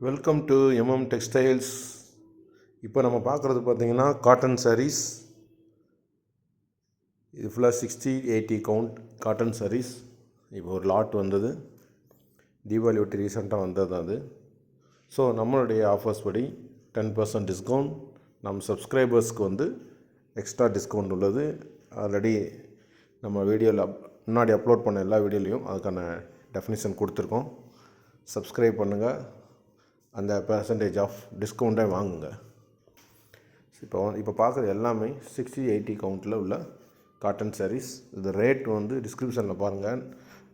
Welcome to MM textiles. இப்போ நம்ம பார்க்குறது பார்த்திங்கன்னா காட்டன் சாரீஸ். இது ஃபுல்லாக 60-80 கவுண்ட் காட்டன் சாரீஸ். இப்போ ஒரு லாட் வந்தது, தீபாவளி ஒட்டி ரீசெண்டாக வந்தது அது. ஸோ நம்மளுடைய ஆஃபர்ஸ் படி 10% டிஸ்கவுண்ட், நம்ம சப்ஸ்கிரைபர்ஸ்க்கு வந்து எக்ஸ்ட்ரா டிஸ்கவுண்ட் உள்ளது. ஆல்ரெடி நம்ம வீடியோவில் முன்னாடி அப்லோட் பண்ண எல்லா வீடியோலையும் அதுக்கான டெஃபினிஷன் கொடுத்துருக்கோம். சப்ஸ்கிரைப் பண்ணுங்கள், அந்த பெர்சன்டேஜ் ஆஃப் டிஸ்கவுண்ட்டை வாங்குங்க. இப்போ பார்க்குறது எல்லாமே 60-80 கவுண்ட்டில் உள்ள காட்டன் சாரீஸ். இது ரேட் வந்து டிஸ்கிரிப்ஷனில் பாருங்கள்,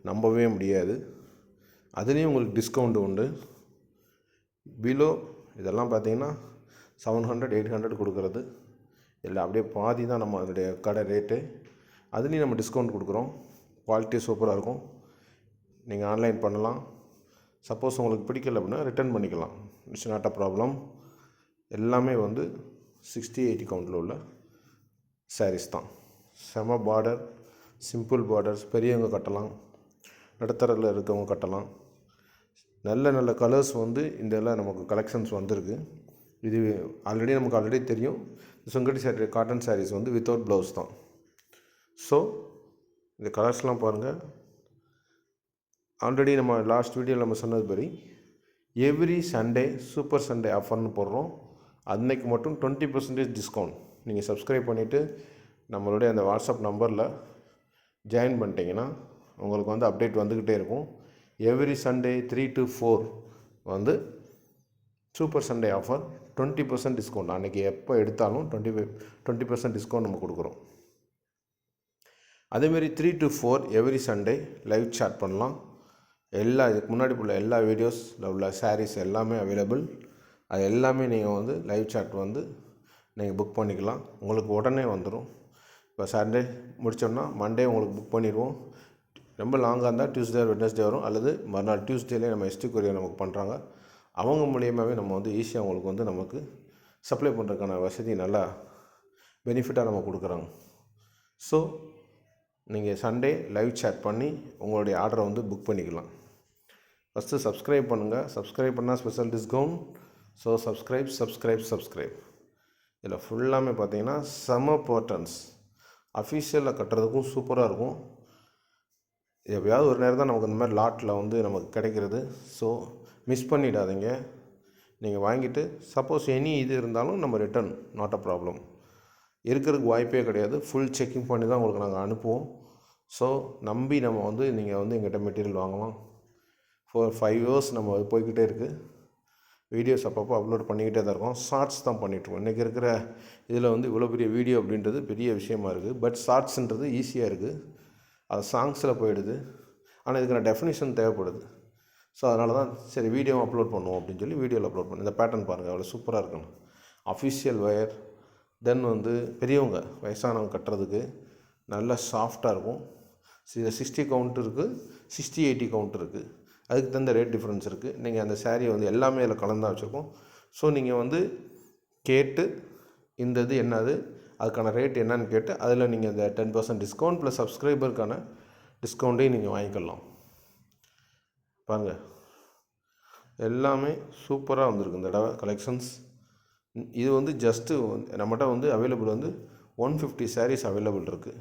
நம்பவே முடியாது. அதுலேயும் உங்களுக்கு டிஸ்கவுண்ட் உண்டு. பிலோ இதெல்லாம் பார்த்திங்கன்னா 700-800 கொடுக்குறது இல்லை, அப்படியே பாதி தான் நம்ம அதனுடைய கடை ரேட்டு. அதுலேயும் நம்ம டிஸ்கவுண்ட் கொடுக்குறோம். குவாலிட்டி சூப்பராக இருக்கும். நீங்கள் ஆன்லைன் பண்ணலாம். சப்போஸ் உங்களுக்கு பிடிக்கல அப்படின்னா ரிட்டர்ன் பண்ணிக்கலாம். It's not a problem. எல்லாமே வந்து 60-80 கவுண்டில் உள்ள சாரீஸ் தான். செம பார்டர், சிம்பிள் பார்டர்ஸ், பெரியவங்க கட்டலாம், நடுத்தரில் இருக்கவங்க கட்டலாம். நல்ல நல்ல கலர்ஸ் வந்து இந்த எல்லாம் நமக்கு கலெக்ஷன்ஸ் வந்திருக்கு. இது நமக்கு ஆல்ரெடி தெரியும். சுங்கடி சாரீ காட்டன் சாரீஸ் வந்து வித்தவுட் ப்ளவுஸ் தான். ஸோ இந்த கலர்ஸ்லாம் பாருங்கள். ஆல்ரெடி நம்ம லாஸ்ட் வீடியோவில் நம்ம சொன்னதுபடி எவ்ரி சண்டே சூப்பர் சண்டே ஆஃபர்னு போடுறோம். அன்னைக்கு மட்டும் 20% டிஸ்கவுண்ட். நீங்கள் சப்ஸ்கிரைப் பண்ணிவிட்டு நம்மளுடைய அந்த வாட்ஸ்அப் நம்பரில் ஜாயின் பண்ணிட்டீங்கன்னா உங்களுக்கு வந்து அப்டேட் வந்துக்கிட்டே இருக்கும். எவ்ரி சண்டே 3 to 4 வந்து சூப்பர் சண்டே ஆஃபர், 20% டிஸ்கவுண்ட். அன்றைக்கி எப்போ எடுத்தாலும் 20% டிஸ்கவுண்ட் நம்ம கொடுக்குறோம். அதேமாரி 3 to 4 every Sunday live chat பண்ணலாம். இதுக்கு முன்னாடி உள்ள எல்லா வீடியோஸில் உள்ள சாரீஸ் எல்லாமே அவைலபிள். அது எல்லாமே நீங்கள் வந்து லைவ் சாட் வந்து நீங்கள் புக் பண்ணிக்கலாம். உங்களுக்கு உடனே வந்துடும். இப்போ சண்டே முடித்தோம்னா மண்டே உங்களுக்கு புக் பண்ணிடுவோம். ரொம்ப லாங்காக இருந்தால் டியூஸ்டே வெட்னஸ்டே வரும், அல்லது மறுநாள் டியூஸ்டேலேயே நம்ம எஸ்டி கொரியர் நமக்கு பண்ணுறாங்க. அவங்க மூலியமாகவே நம்ம வந்து ஈஸியாக உங்களுக்கு வந்து நமக்கு சப்ளை பண்ணுறதுக்கான வசதி நல்லா பெனிஃபிட்டாக நம்ம கொடுக்குறாங்க. ஸோ நீங்கள் சண்டே லைவ் சாட் பண்ணி உங்களுடைய ஆர்டரை வந்து புக் பண்ணிக்கலாம். ஃபஸ்ட்டு சப்ஸ்கிரைப் பண்ணுங்கள். சப்ஸ்கிரைப் பண்ணால் ஸ்பெஷல் டிஸ்கவுண்ட். So subscribe. இதில் ஃபுல்லாமே பார்த்தீங்கன்னா செம பேட்டர்ன்ஸ். அஃபிஷியலில் கட்டுறதுக்கும் சூப்பராக இருக்கும். எப்பயாவது ஒரு நேரம் தான் நமக்கு இந்த மாதிரி லாட்டில் வந்து நமக்கு கிடைக்கிறது. ஸோ மிஸ் பண்ணிடாதீங்க. நீங்கள் வாங்கிட்டு சப்போஸ் எனி இது இருந்தாலும் நம்ம ரிட்டர்ன், நாட் அ ப்ராப்ளம். இருக்கிறதுக்கு வாய்ப்பே கிடையாது. ஃபுல் செக்கிங் பண்ணி தான் உங்களுக்கு நாங்கள் அனுப்புவோம். ஸோ நம்பி நம்ம வந்து நீங்கள் வந்து எங்கிட்ட மெட்டீரியல் வாங்கலாம். 5 years நம்ம போய்கிட்டே இருக்குது. வீடியோஸ் அப்பப்போ அப்லோட் பண்ணிக்கிட்டே தான் இருக்கோம். ஷார்ட்ஸ் தான் பண்ணிகிட்ருக்கோம். இன்றைக்கி இருக்கிற இதில் வந்து இவ்வளோ பெரிய வீடியோ அப்படின்றது பெரிய விஷயமா இருக்குது. பட் ஷார்ட்ஸுன்றது ஈஸியாக இருக்குது. அது சாங்ஸில் போயிடுது. ஆனால் இதுக்கான டெஃபினிஷன் தேவைப்படுது. ஸோ அதனால தான் சரி வீடியோவும் அப்லோட் பண்ணுவோம் அப்படின்னு சொல்லி வீடியோவில் அப்லோட் பண்ணி இந்த பேட்டர்ன் பாருங்கள், அவ்வளோ சூப்பராக இருக்கணும். அஃபிஷியல் வயர், தென் வந்து பெரியவங்க வயசானவங்க கட்டுறதுக்கு நல்லா சாஃப்டாக இருக்கும். இதில் 60 கவுண்ட் இருக்குது, 60-80 கவுண்ட் இருக்குது. அதுக்கு தகுந்த ரேட் டிஃப்ரென்ஸ் இருக்குது. நீங்கள் அந்த சாரியை வந்து எல்லாமே அதில் கலந்தான் வச்சுருக்கோம். ஸோ நீங்கள் வந்து கேட்டு இந்த இது என்னது, அதுக்கான ரேட் என்னன்னு கேட்டு அதில் நீங்கள் இந்த 10% டிஸ்கவுண்ட் ப்ளஸ் சப்ஸ்கிரைபருக்கான டிஸ்கவுண்ட்டையும் நீங்கள் வாங்கிக்கலாம். பாருங்கள், எல்லாமே சூப்பராக வந்திருக்கு இந்த தடவை கலெக்ஷன்ஸ். இது வந்து ஜஸ்ட்டு நம்மகிட்ட வந்து அவைலபிள் வந்து 150 சாரீஸ் அவைலபிள் இருக்குது.